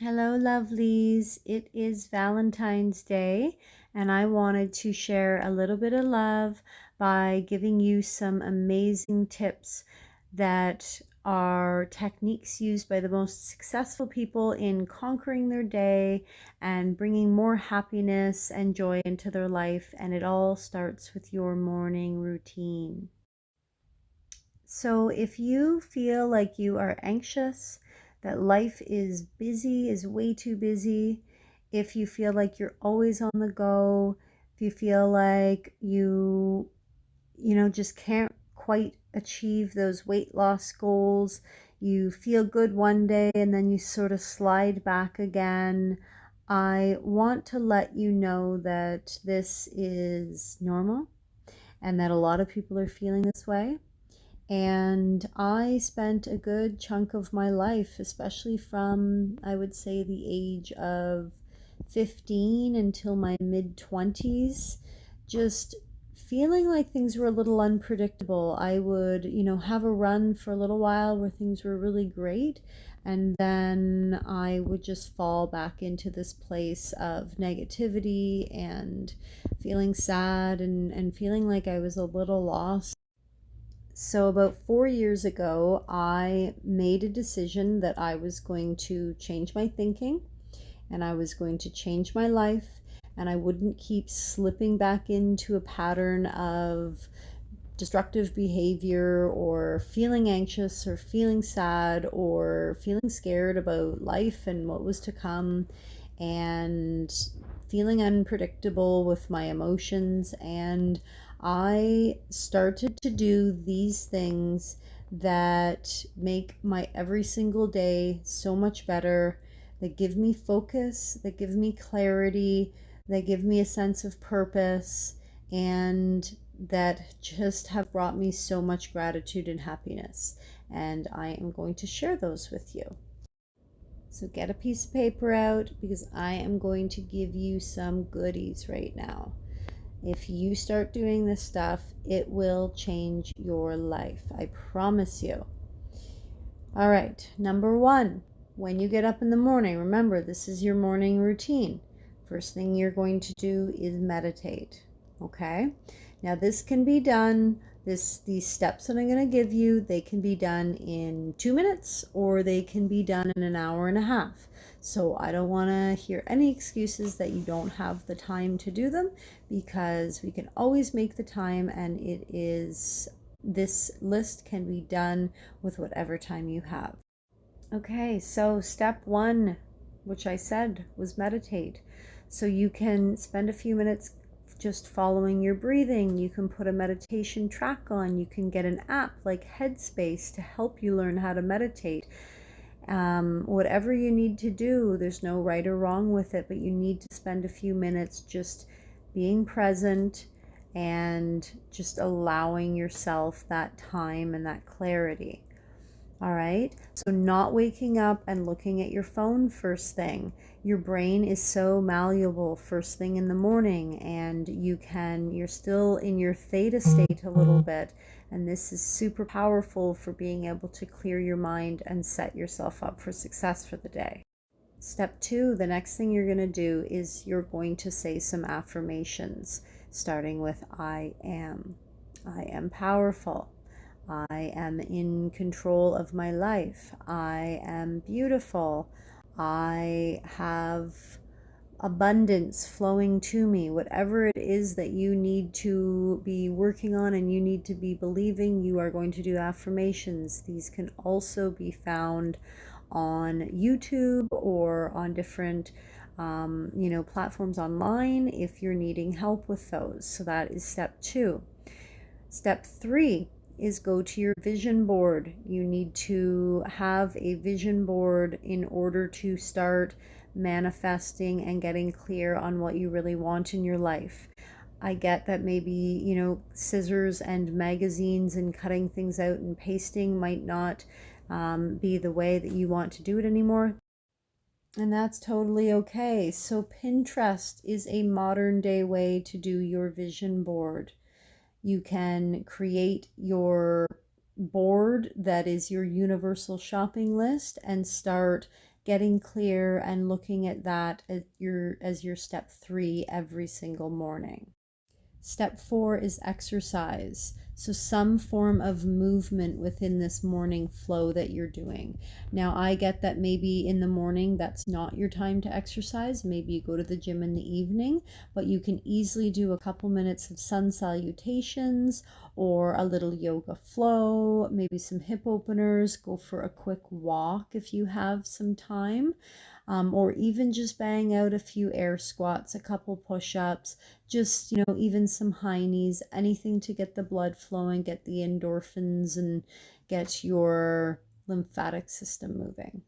Hello, lovelies. It is Valentine's Day, and I wanted to share a little bit of love by giving you some amazing tips that are techniques used by the most successful people in conquering their day and bringing more happiness and joy into their life. And it all starts with your morning routine. So if you feel like you are anxious, that life is busy, is way too busy, if you feel like you're always on the go, if you feel like just can't quite achieve those weight loss goals, you feel good one day and then you sort of slide back again, I want to let you know that this is normal and that a lot of people are feeling this way. And I spent a good chunk of my life, especially from, I would say, the age of 15 until my mid 20s, just feeling like things were a little unpredictable. I would, have a run for a little while where things were really great. And then I would just fall back into this place of negativity and feeling sad and feeling like I was a little lost. So, about 4 years ago, I made a decision that I was going to change my thinking and I was going to change my life, and I wouldn't keep slipping back into a pattern of destructive behavior or feeling anxious or feeling sad or feeling scared about life and what was to come and feeling unpredictable with my emotions. And I started to do these things that make my every single day so much better, that give me focus, that give me clarity, that give me a sense of purpose, and that just have brought me so much gratitude and happiness. And I am going to share those with you. So get a piece of paper out because I am going to give you some goodies right now. If you start doing this stuff, it will change your life. I promise you. All right, number one, when you get up in the morning, remember this is your morning routine. First thing you're going to do is meditate. Okay? Now this can be done, these steps that I'm going to give you, they can be done in 2 minutes or they can be done in an hour and a half. So I don't want to hear any excuses that you don't have the time to do them, because we can always make the time, and this list can be done with whatever time you have. Okay, so step one, which I said was meditate. So you can spend a few minutes just following your breathing. You can put a meditation track on. You can get an app like Headspace to help you learn how to meditate. Whatever you need to do, there's no right or wrong with it, but you need to spend a few minutes just being present and just allowing yourself that time and that clarity. All right. So not waking up and looking at your phone first thing. Your brain is so malleable first thing in the morning, and you're still in your theta state a little bit. And this is super powerful for being able to clear your mind and set yourself up for success for the day. Step two, the next thing you're going to do is you're going to say some affirmations, starting with I am. I am powerful. I am in control of my life. I am beautiful. I have abundance flowing to me. Whatever it is that you need to be working on and you need to be believing, you are going to do affirmations. These can also be found on YouTube or on different platforms online if you're needing help with those. So that is step two. Step three is go to your vision board. You need to have a vision board in order to start manifesting and getting clear on what you really want in your life. I get that maybe, scissors and magazines and cutting things out and pasting might not be the way that you want to do it anymore. And that's totally okay. So Pinterest is a modern day way to do your vision board. You can create your board that is your universal shopping list and start getting clear and looking at that as your step 3 every single morning. Step 4 is exercise. So some form of movement within this morning flow that you're doing. Now, I get that maybe in the morning that's not your time to exercise. Maybe you go to the gym in the evening, but you can easily do a couple minutes of sun salutations or a little yoga flow, maybe some hip openers, go for a quick walk if you have some time. Or even just bang out a few air squats, a couple push-ups, just, even some high knees, anything to get the blood flowing, get the endorphins, and get your lymphatic system moving.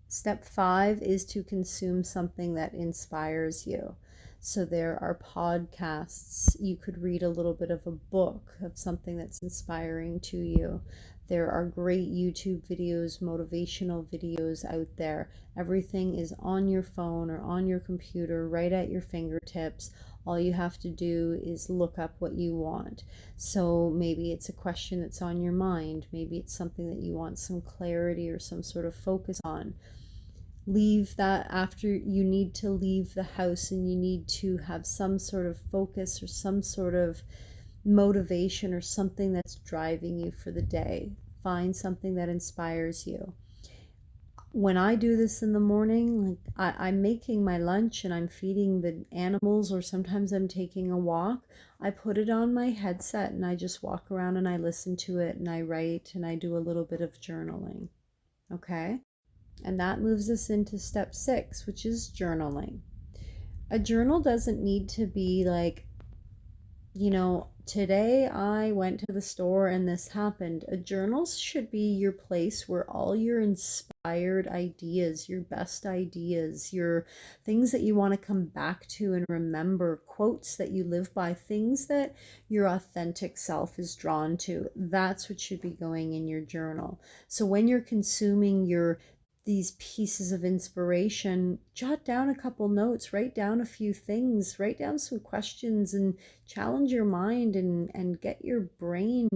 Step 5 is to consume something that inspires you. So there are podcasts. You could read a little bit of a book of something that's inspiring to you. There are great YouTube videos, motivational videos out there. Everything is on your phone or on your computer, right at your fingertips. All you have to do is look up what you want. So maybe it's a question that's on your mind. Maybe it's something that you want some clarity or some sort of focus on. Leave that after you need to leave the house and you need to have some sort of focus or some sort of motivation or something that's driving you for the day. Find something that inspires you. When I do this in the morning, like I'm making my lunch and I'm feeding the animals, or sometimes I'm taking a walk, I put it on my headset and I just walk around and I listen to it and I write and I do a little bit of journaling. Okay? And that moves us into step 6, which is journaling. A journal doesn't need to be like, today I went to the store and this happened. A journal should be your place where all your inspired ideas, your best ideas, your things that you want to come back to and remember, quotes that you live by, things that your authentic self is drawn to, that's what should be going in your journal. So when you're consuming these pieces of inspiration, jot down a couple notes, write down a few things, write down some questions, and challenge your mind and get your brain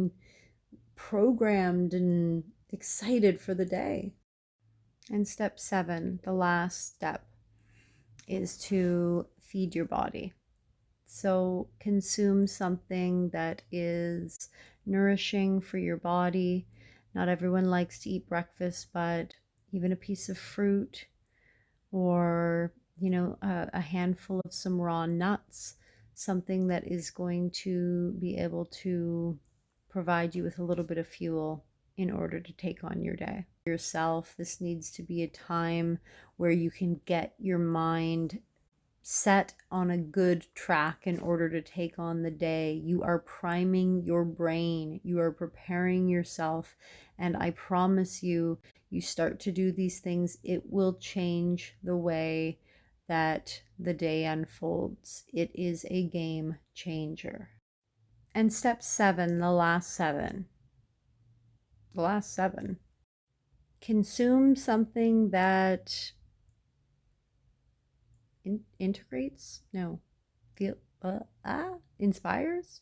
programmed and excited for the day. And step 7, the last step, is to feed your body. So consume something that is nourishing for your body. Not everyone likes to eat breakfast, but even a piece of fruit or, a handful of some raw nuts, something that is going to be able to provide you with a little bit of fuel in order to take on your day. Yourself, this needs to be a time where you can get your mind set on a good track in order to take on the day. You are priming your brain, you are preparing yourself, and I promise you, you start to do these things, it will change the way that the day unfolds. It is a game changer. And step 7, the last 7. Consume something that integrates? No. Inspires?